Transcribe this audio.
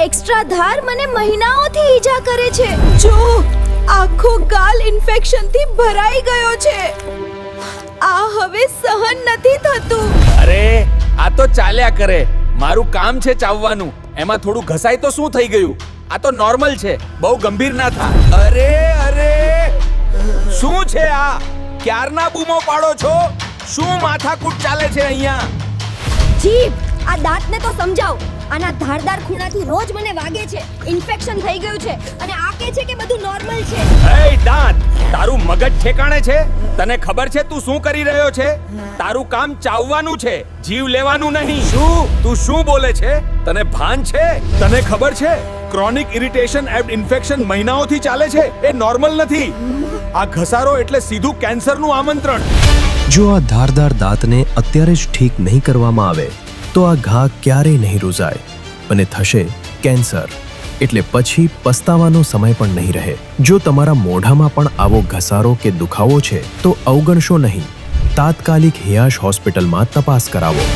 Extra ધાર મને મહિનાઓથી ઈજા કરે છે. જો આખો ગાલ ઇન્ફેક્શનથી ભરાઈ ગયો છે. આ હવે સહન નથી થતું. અરે આ તો ચાલ્યા કરે. મારું કામ છે ચાવવાનું. એમાં થોડું ઘસાય તો શું થઈ ગયું? આ તો નોર્મલ છે. બહુ ગંભીર ના થા. અરે અરે શું છે આ? ક્યારના બૂમો પાડો છો? શું માથાકૂટ ચાલે છે અહીંયા? જીભ, આ દાંતને તો સમજાવ. આના ધારદાર ખૂણાથી રોજ મને વાગે છે. ઇન્ફેક્શન થઈ ગયું છે અને આ કહે છે કે બધું નોર્મલ છે. એ દાંત, તારું મગજ ઠેકાણે છે? તને ખબર છે તું શું કરી રહ્યો છે? તારું કામ ચાવવાનું છે, જીવ લેવાનું નહીં. તું શું બોલે છે? તને ભાન છે? તને ખબર છે ક્રોનિક ઇરિટેશન એન્ડ ઇન્ફેક્શન મહિનાઓથી ચાલે છે. એ નોર્મલ નથી. આ ઘસારો એટલે સીધું કેન્સરનું આમંત્રણ. જો આ ધારદાર દાંતને અત્યારે જ ઠીક નહીં કરવામાં આવે તો આ ઘા ક્યારેય નહીં રૂઝાય અને થશે કેન્સર. એટલે પછી પસ્તાવાનો સમય પણ નહીં રહે. જો તમારા મોઢામાં પણ આવો ઘસારો કે દુખાવો છે તો અવગણશો નહીં. તાત્કાલિક હિયાશ હોસ્પિટલમાં તપાસ કરાવો.